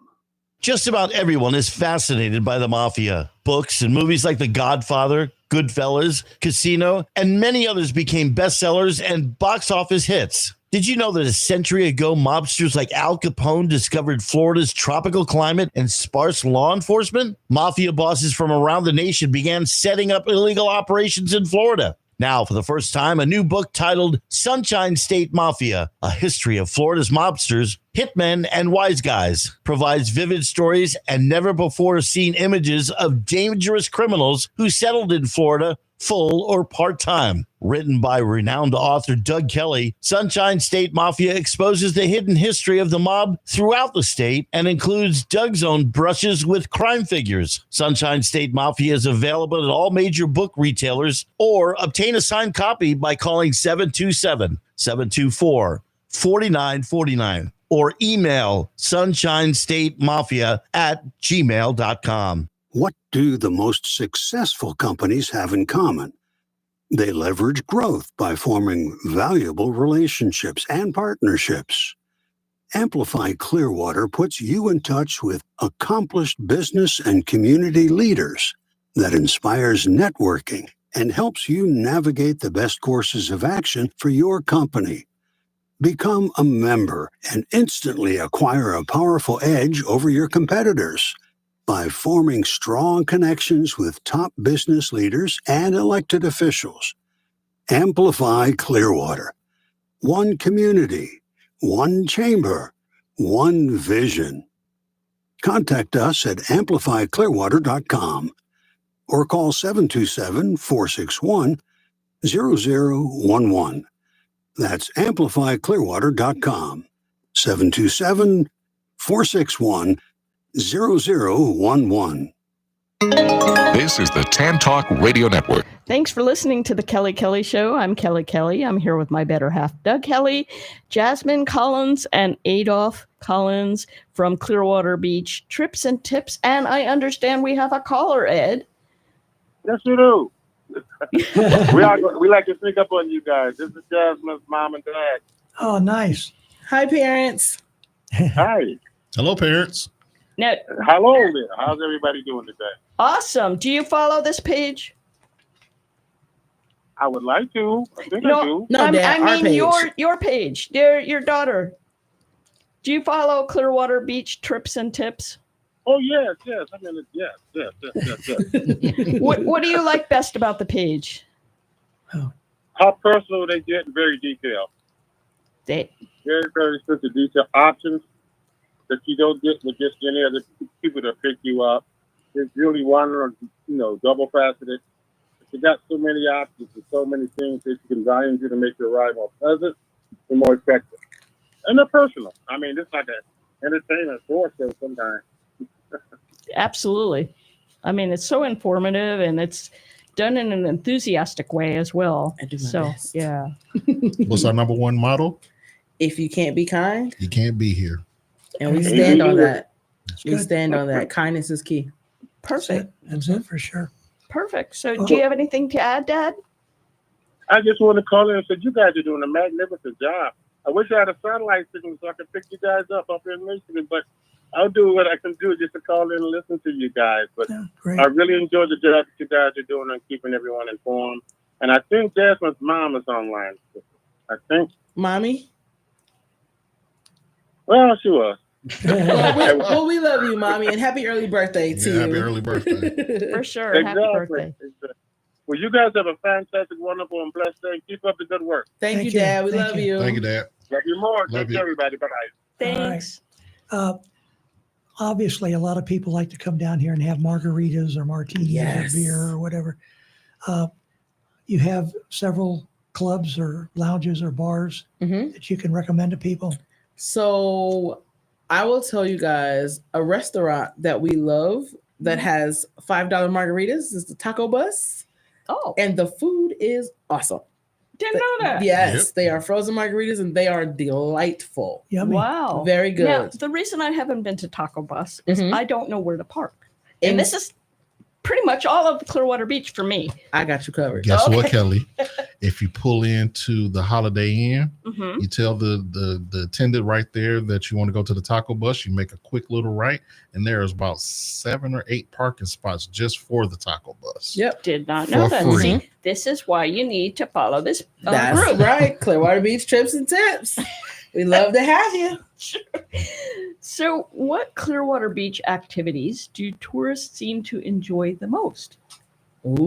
Just about everyone is fascinated by the mafia. Books and movies like The Godfather, Goodfellas, Casino, and many others became bestsellers and box office hits. Did you know that a century ago, mobsters like Al Capone discovered Florida's tropical climate and sparse law enforcement? Mafia bosses from around the nation began setting up illegal operations in Florida. Now, for the first time, a new book titled Sunshine State Mafia, A History of Florida's Mobsters, Hitmen, and Wise Guys provides vivid stories and never-before-seen images of dangerous criminals who settled in Florida full or part-time. Written by renowned author Doug Kelly, Sunshine State Mafia exposes the hidden history of the mob throughout the state and includes Doug's own brushes with crime figures. Sunshine State Mafia is available at all major book retailers, or obtain a signed copy by calling 727-724-4949 or email sunshinestatemafia@gmail.com. What do the most successful companies have in common? They leverage growth by forming valuable relationships and partnerships. Amplify Clearwater puts you in touch with accomplished business and community leaders that inspires networking and helps you navigate the best courses of action for your company. Become a member and instantly acquire a powerful edge over your competitors by forming strong connections with top business leaders and elected officials. Amplify Clearwater. One community, one chamber, one vision. Contact us at amplifyclearwater.com or call 727-461-0011. That's amplifyclearwater.com. 727-461-0011. This is the Tan Talk Radio Network. Thanks for listening to the Kelly Kelly Show. I'm Kelly Kelly. I'm here with my better half, Doug Kelly, Jasmine Collins, and Adolph Collins from Clearwater Beach Trips and Tips. And I understand we have a caller, Ed. Yes, we do. we like to sneak up on you guys. This is Jasmine's mom and dad. Oh, nice. Hi, parents. Hi. Hello, parents. Now, Hello there. How's everybody doing today? awesome. Do you follow this page? I would like to. I think I do. No, Dad, our I mean page. your page. Your daughter. Do you follow Clearwater Beach Trips and Tips? Oh, yes. I mean, yes. What do you like best about the page? How personal they get and very detailed. Very, very specific detail. Options that you don't get with just any other people that pick you up. It's really one, double faceted. You got so many options and so many things that you can design to make your ride more pleasant and more effective. And they're personal. I mean, it's like an entertainment sports show sometimes. Absolutely. I mean, it's so informative and it's done in an enthusiastic way as well. I do my best. Yeah. What's our number one motto? If you can't be kind, You can't be here. and we stand on that. We good. stand on that. Kindness is key. Perfect. That's it for sure. Perfect. So do you have anything to add, Dad? I just want to call in and say you guys are doing a magnificent job. I wish I had a satellite signal so I could pick you guys up in Michigan, but I'll do what I can do just to call in and listen to you guys. But Yeah, great. I really enjoy the job that you guys are doing and keeping everyone informed. And I think Jasmine's mom is online. I think. Mommy? Well, she was. Well, we love you, Mommy, and happy early birthday to you. Happy early birthday. For sure. Exactly. Happy birthday. Exactly. Well, you guys have a fantastic, wonderful, and blessed day. Keep up the good work. Thank you, Dad. We love you. Thank you, Dad. Love you more. Love Take you. care, everybody. Bye-bye. Thanks. Obviously, a lot of people like to come down here and have margaritas or martinis Yes. or beer or whatever. You have several clubs or lounges or bars Mhm. that you can recommend to people. So I will tell you guys a restaurant that we love that has $5 margaritas is the Taco Bus, Oh, and the food is awesome. didn't know that. Yes, Yep. they are frozen margaritas and they are delightful. Yummy. Wow. Very good. Now, the reason I haven't been to Taco Bus is Mhm. I don't know where to park. And this is pretty much all of Clearwater Beach for me. I got you covered. Guess what, Okay. Kelly? If you pull into the Holiday Inn, Mm-hmm. you tell the attendant right there that you want to go to the Taco Bus. You make a quick little right, and there's about 7 or 8 parking spots just for the Taco Bus. Yep. Did not know For that. free. See, this is why you need to follow this That's group. right. Clearwater Beach Trips and Tips. We love to have you. So, what Clearwater Beach activities do tourists seem to enjoy the most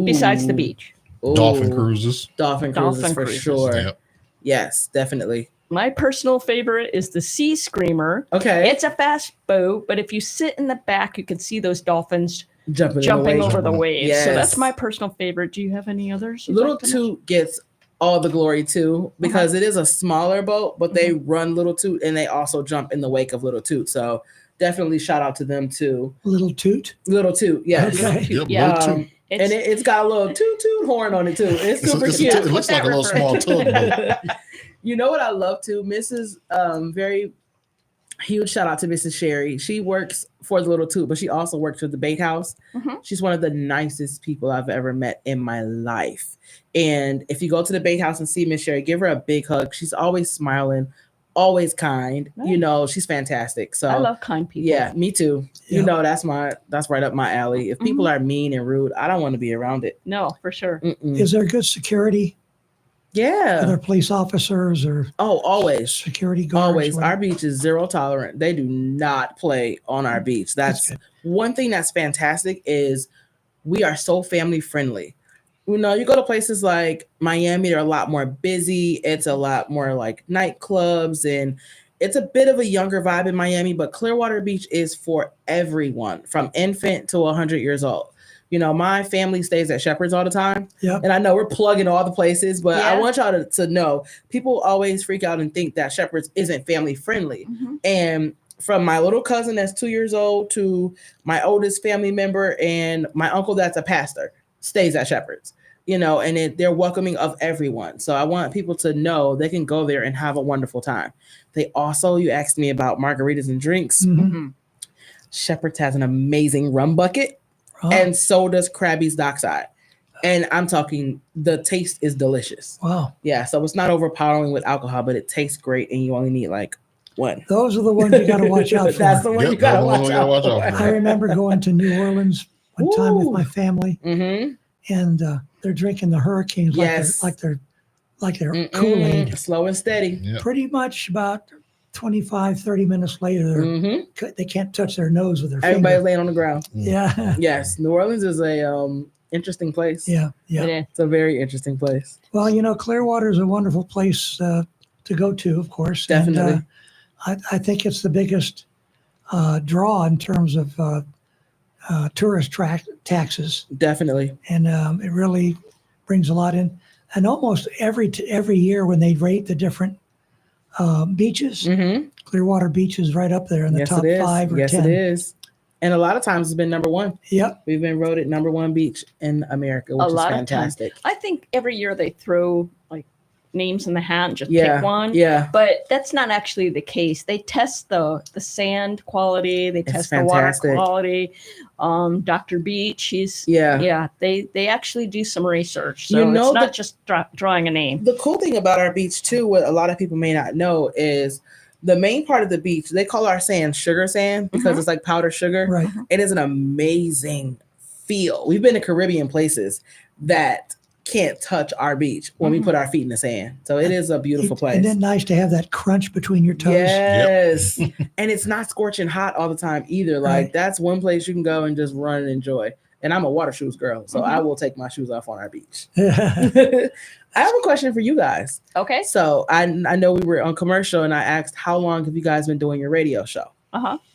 besides the beach? Ooh. Dolphin cruises. Dolphin cruises Dolphin for cruises. sure. Yep. Yes, definitely. My personal favorite is the Sea Screamer. Okay. It's a fast boat, but if you sit in the back, you can see those dolphins jumping over the waves. Yes. So that's my personal favorite. Do you have any others? Little Toot gets all the glory too, because it is a smaller boat, but they run Little Toot and they also jump in the wake of Little Toot. So definitely shout out to them too. Little Toot. Yes. Okay. Yep, Yeah. Little Toot. And it's got a little toot horn on it too. It's super cute. It looks like a little small tugboat. You know what I love too? Mrs. Very huge shout out to Mrs. Sherry. She works for the Little Toot, but she also works for the bait house. She's one of the nicest people I've ever met in my life. And if you go to the bait house and see Miss Sherry, give her a big hug. She's always smiling, always kind. Nice. You know, she's fantastic. So I love kind people. yeah, me too. Yeah. You know, that's right up my alley. If people are mean and rude, I don't want to be around it. No, for sure. Is there good security? Yeah. Are there police officers or Always. security guards? Always. Whatever? Our beach is zero tolerant. They do not play on our beach. That's good. one thing that's fantastic is we are so family friendly. You know, you go to places like Miami, they're a lot more busy. It's a lot more like nightclubs, and it's a bit of a younger vibe in Miami, but Clearwater Beach is for everyone from infant to 100 years old. You know, my family stays at Shepherd's all the time. Yep. And I know we're plugging all the places, but I Yeah. want y'all to know, people always freak out and think that Shepherd's isn't family friendly. And from my little cousin that's 2 years old to my oldest family member and my uncle that's a pastor stays at Shepherd's, you know, and they're welcoming of everyone. So I want people to know they can go there and have a wonderful time. They also, you asked me about margaritas and drinks. Shepherd's has an amazing rum bucket. And so does Krabby's Dockside. And I'm talking, the taste is delicious. Wow. Yeah, so it's not overpowering with alcohol, but it tastes great, and you only need like one. Those are the ones you got to watch out for. That's the one you got to watch out for. I remember going to New Orleans one time with my family, Mm-hmm. and they're drinking the Hurricanes Yes. like they're Kool-Aid. Slow and steady. Yeah. Pretty much about 25, 30 minutes later, Mm-hmm. they can't touch their nose with their Everybody's finger. laying on the ground. Yeah. Yes, New Orleans is a interesting place. Yeah. Yeah. It's a very interesting place. Well, you know, Clearwater is a wonderful place to go to, of course. Definitely. And, I think it's the biggest draw in terms of tourist taxes, Definitely. and it really brings a lot in. And almost every year when they rate the different beaches, Mm-hmm. Clearwater Beach is right up there in the Yes, top it is. 5 or Yes, 10. it is. And a lot of times it's been number one. Yep. We've been voted number one beach in America, which A is lot of fantastic. I think every year they throw like names in the hat and just Yeah. pick one. Yeah. But that's not actually the case. They test the sand quality. They It's test the water fantastic. quality. Dr. Beach, Yeah. They actually do some research. So You know it's not the- just drawing a name. The cool thing about our beach too, what a lot of people may not know, is the main part of the beach, they call our sand sugar sand because it's like powdered sugar. Right. It is an amazing feel. We've been to Caribbean places that can't touch our beach when we put our feet in the sand. So it is a beautiful place. And then nice to have that crunch between your toes. Yes. And it's not scorching hot all the time either. Like Right. that's one place you can go and just run and enjoy. And I'm a water shoes girl, so I will take my shoes off on our beach. I have a question for you guys. Okay. So I know we were on commercial and I asked, how long have you guys been doing your radio show?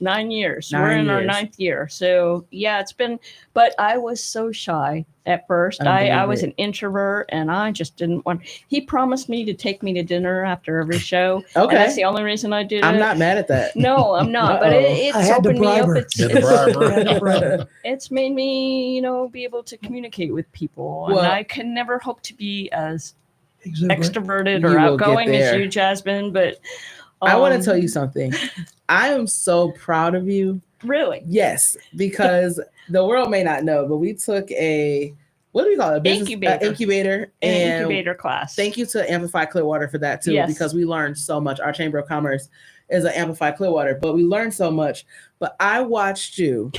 9 years. 9 We're in our years. 9th year. So yeah, it's been, but I was so shy at first. I I believe was it. an introvert and I just didn't want, he promised me to take me to dinner after every show. Okay. And that's the only reason I did I'm it. not mad at that. No, I'm not. But I it's had to opened me bribe up. her. Had to bribe her. Had to bribe her. It's made me, be able to communicate with people. Well- and I can never hope to be as Exuberant. extroverted You or will get outgoing as there. you, Jasmine. But I want to tell you something. I am so proud of you. Really? Yes, because the world may not know, but we took what do we call it? A business incubator An and incubator class. thank you to Amplify Clearwater for that too, Yes. because we learned so much. Our Chamber of Commerce is an Amplify Clearwater, but we learned so much. But I watched you.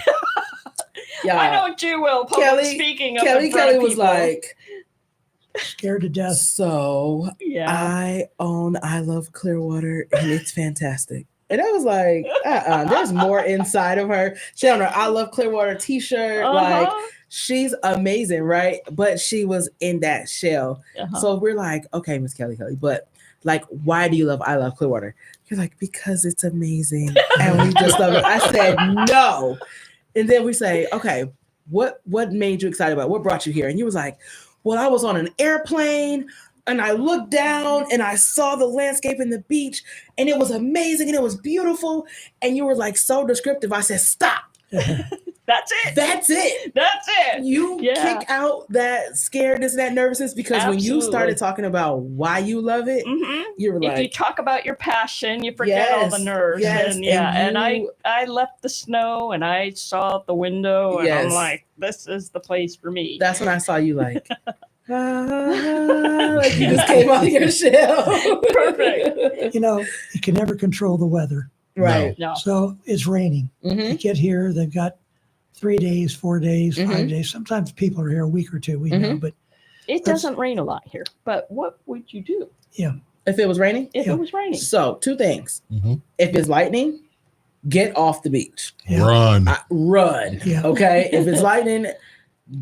I know you will. Public speaking. Up in front Kelly of was people. like, Scared to death. so Yeah. I own I Love Clearwater and it's fantastic. And I was like, there's more inside of her. She on her I Love Clearwater t-shirt. Like she's amazing, right? But she was in that shell. So we're like, okay, Miss Kelly, but like, why do you love I Love Clearwater? You're like, because it's amazing. And we just love it. I said, no. And then we say, okay, what made you excited about it? What brought you here? And you was like, well, I was on an airplane and I looked down and I saw the landscape and the beach and it was amazing and it was beautiful. And you were like so descriptive. I said, stop. That's it. That's it. That's it. You kick out that scaredness, that nervousness, because when you started talking about why you love it, you were like, if you talk about your passion, you forget all the nerves. Yes, and I left the snow and I saw out the window and I'm like, this is the place for me. That's when I saw you like, like you just came out of your shell. Perfect. You know, you can never control the weather. Right. No. So it's raining. You get here, they've got 3 days, 4 days, 5 days. Sometimes people are here a week or two, we know, but it doesn't rain a lot here. But what would you do? Yeah. If it was raining? If it was raining. So 2 things. If it's lightning, get off the beach. Run. Run. Yeah. Okay. If it's lightning,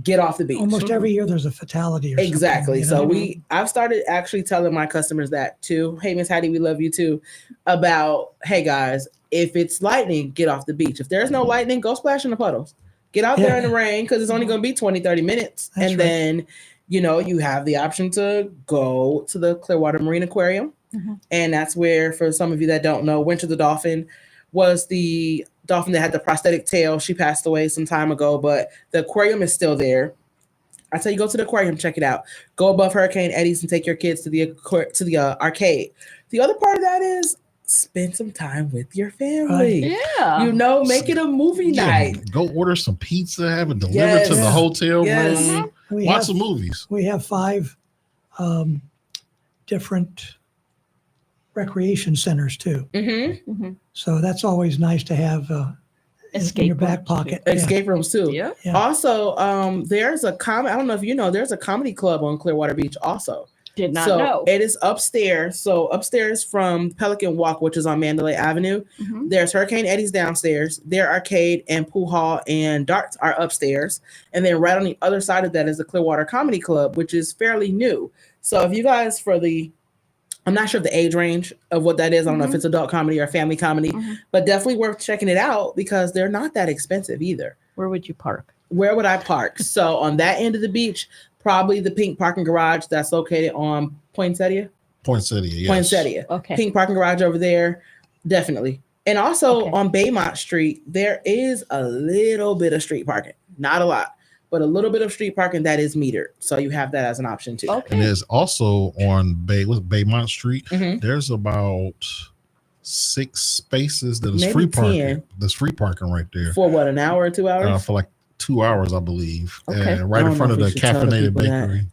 get off the beach. Almost every year there's a fatality or exactly. something. So I've started actually telling my customers that too. Hey, Miss Hattie, we love you too. About, hey guys, if it's lightning, get off the beach. If there's no lightning, go splash in the puddles. Get out there in the rain because it's only going to be 20, 30 minutes. That's and then, you know, you have the option to go to the Clearwater Marine Aquarium. And that's where, for some of you that don't know, Winter the Dolphin was the dolphin that had the prosthetic tail. She passed away some time ago, but the aquarium is still there. I tell you, go to the aquarium, check it out. Go above Hurricane Eddie's and take your kids to the arcade. The other part of that is spend some time with your family. Yeah. You know, make it a movie night. Go order some pizza, have it delivered to the hotel room. Watch some movies. We have 5 different recreation centers too. So that's always nice to have in your back pocket. Escape rooms too. Yeah. Also, there's I don't know if you know, there's a comedy club on Clearwater Beach also. Did not know. It is upstairs. So upstairs from Pelican Walk, which is on Mandalay Avenue, there's Hurricane Eddie's downstairs. Their arcade and pool hall and darts are upstairs. And then right on the other side of that is the Clearwater Comedy Club, which is fairly new. So if you guys I'm not sure of the age range of what that is. I don't know if it's adult comedy or family comedy, but definitely worth checking it out because they're not that expensive either. Where would you park? Where would I park? So on that end of the beach, probably the pink parking garage that's located on Poinsettia. Yes. Poinsettia. Okay. Pink parking garage over there, definitely. And also on Baymont Street, there is a little bit of street parking. Not a lot, but a little bit of street parking that is metered. So you have that as an option too. And there's also on Baymont Street, there's about 6 spaces that is Maybe free parking. 10. There's free parking right there. For what, an hour or 2 hours? For like 2 hours, I believe. Okay. And right in front of the caffeinated bakery.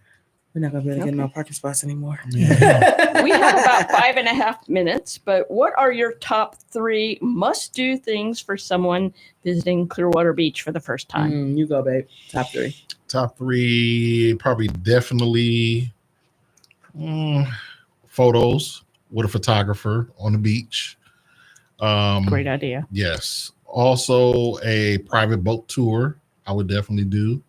We're not going to be able to get no parking spots anymore. We have about 5.5 minutes, but what are your top 3 must-do things for someone visiting Clearwater Beach for the first time? You go, babe. Top 3. Top 3, probably definitely photos with a photographer on the beach. Great idea. Yes. Also a private boat tour, I would definitely do.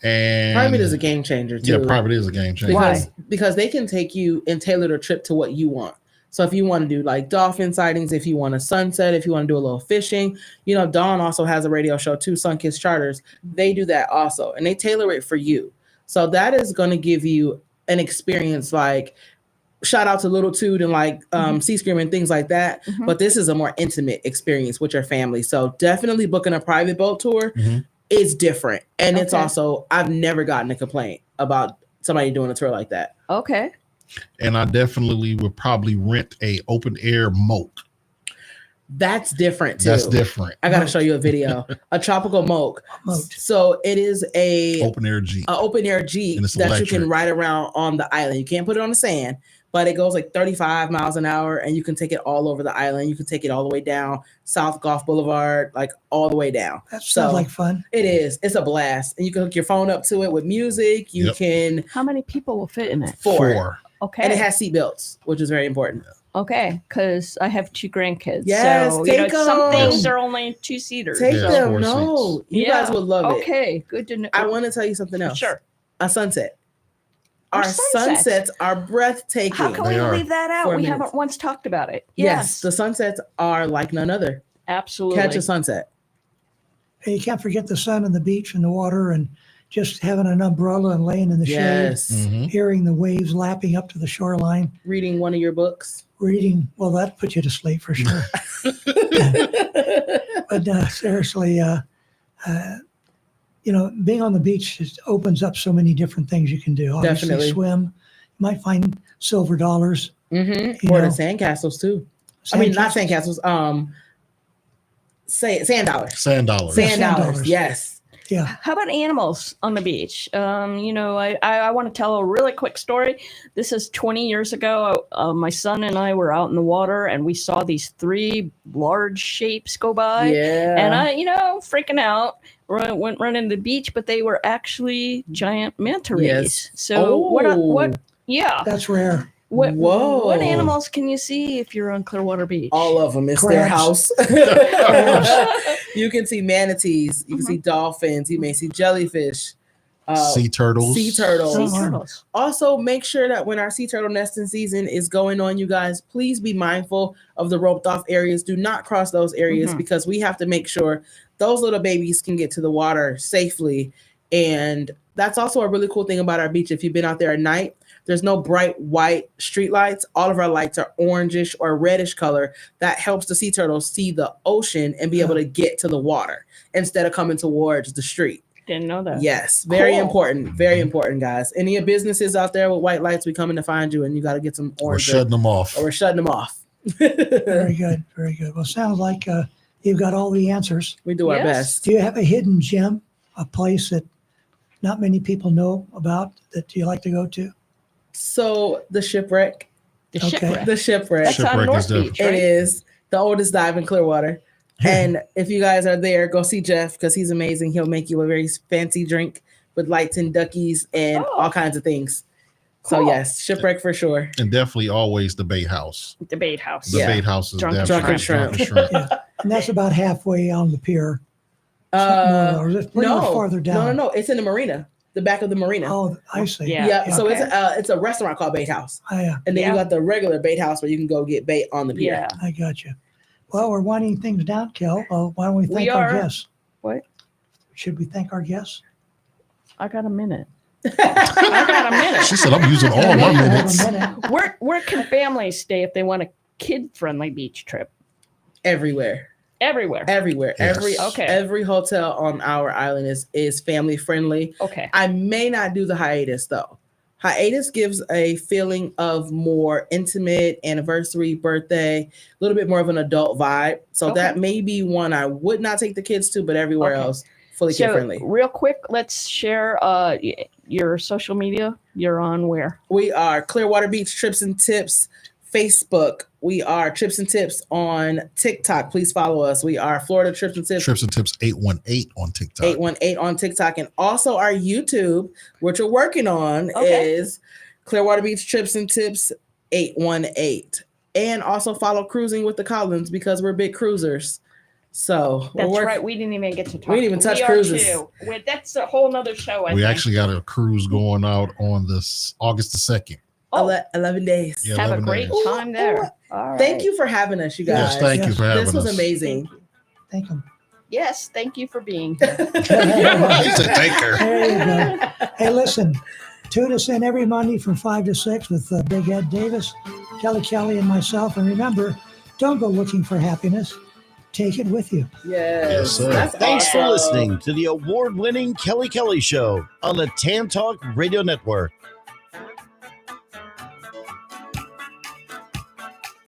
And private is a game changer too. Yeah, private is a game changer. Because they can take you and tailor the trip to what you want. So if you want to do like dolphin sightings, if you want a sunset, if you want to do a little fishing, you know, Dawn also has a radio show too, Sunkiss Charters. They do that also, and they tailor it for you. So that is going to give you an experience like shout out to Little Toot and like Sea Scream and things like that. But this is a more intimate experience with your family. So definitely booking a private boat tour is different. And it's also, I've never gotten a complaint about somebody doing a tour like that. Okay. And I definitely would probably rent a open air moke. That's different too. That's different. I got to show you a video. A tropical moke. So it is a open air Jeep. Open air Jeep that you can ride around on the island. You can't put it on the sand, but it goes like 35 miles an hour and you can take it all over the island. You can take it all the way down South Gulf Boulevard, like all the way down. That sounds like fun. It is. It's a blast. And you can hook your phone up to it with music. You can. How many people will fit in it? 4. Okay. And it has seat belts, which is very important. Okay, because I have 2 grandkids. Yes, so take some things are only 2-seaters. Take them. No, you guys would love it. Okay, good to know. I want to tell you something else. Sure. A sunset. Our sunsets are breathtaking. How can we leave that out? We haven't once talked about it. Yes, the sunsets are like none other. Absolutely. Catch a sunset. you can't forget the sun and the beach and the water and just having an umbrella and laying in the Yes. Mhm. shade, hearing the waves lapping up to the shoreline, Reading one of your books. reading. Well, that puts you to sleep for sure. But seriously, being on the beach just opens up so many different things you can do. Obviously, Definitely. swim. You might find silver dollars. Mm-hmm. You Or know. the sandcastles too. I mean, not sandcastles. Sand dollars. Sand dollars. Sand Sand dollars. dollars. Yes. Yeah. How about animals on the beach? I want to tell a really quick story. This is 20 years ago. My son and I were out in the water and we saw these 3 large shapes go by. Yeah. And I, freaking out, went running to the beach, but they were actually giant manta rays. Yes. So what? Yeah. That's rare. Whoa. What animals can you see if you're on Clearwater Beach? All of them. It's their Crabs. house. You can see manatees. You can see dolphins. You may see jellyfish. Sea turtles. Sea turtles. Sea turtles. Also, make sure that when our sea turtle nesting season is going on, you guys, please be mindful of the roped off areas. Do not cross those areas because we have to make sure those little babies can get to the water safely. And that's also a really cool thing about our beach. If you've been out there at night, there's no bright white street lights. All of our lights are orangish or reddish color. That helps the sea turtles see the ocean and be able to get to the water instead of coming towards the street. Didn't know that. Yes, very Cool. important. Very important, guys. Any businesses out there with white lights, we coming to find you, and you got to get some We're orange. shutting them off. Or we're shutting them off. Very good. Very good. Well, sounds like you've got all the answers. We do our Yes. best. Do you have a hidden gem, a place that not many people know about that you like to go to? So the shipwreck. The Okay. shipwreck. The shipwreck. That's on Shipwreck North is the- Beach, It right? is the oldest dive in Clearwater. And if you guys are there, go see Jeff because he's amazing. He'll make you a very fancy drink with lights and duckies and all kinds of things. So Cool. yes, shipwreck for sure. And definitely always the bait house. The bait house. The Yeah. bait house is Drunken definitely shrimp. drunken shrimp. Yeah. And that's about halfway on the pier. Or is it pretty much farther down? No. It's in the marina, the back of the marina. Oh, I see. Yeah. Yeah. So Okay. it's a restaurant called Bait House, Yeah, and then Yeah. you got the regular bait house where you can go get bait on the pier. Yeah. I got you. Well, we're winding things down, Kel. Why don't we We thank our are. guests? What? Should we thank our guests? I got a minute. I got a minute. She said, I'm using all my Have a minutes. minute. Where can families stay if they want a kid-friendly beach trip? Everywhere. Everywhere. Yes. Every hotel on our island is family friendly. Okay. I may not do the hiatus though. Hiatus gives a feeling of more intimate anniversary, birthday, a little bit more of an adult vibe. So Okay. that may be one I would not take the kids to, but everywhere Okay. else fully kid friendly. Real quick, let's share your social media. You're on where? We are Clearwater Beach Trips and Tips Facebook. We are Trips and Tips on TikTok. Please follow us. We are Florida Trips and Tips. Trips and Tips 818 on TikTok. 818 on TikTok. And also our YouTube, which we're working on, Okay. is Clearwater Beach Trips and Tips 818. And also follow Cruising with the Collins because we're big cruisers. So That's we're right. We didn't even get to talk. We didn't even touch are cruises. too. That's a whole nother show. I We think. actually got a cruise going out on this August the 2nd. Oh, 11 days. Yeah, have a 11 great days. time there. All right. Thank you for having us, you guys. Yes, thank you Yes. for having This was us. amazing. Thank them. Yes, thank you for being here. He said, thank her. There you go. Hey, listen, tune us in every Monday from 5 to 6 with Big Ed Davis, Kelly, and myself. And remember, don't go looking for happiness. Take it with you. Yes. sir. That's Thanks for awesome. listening to the award-winning Kelly Show on the Tan Talk Radio Network.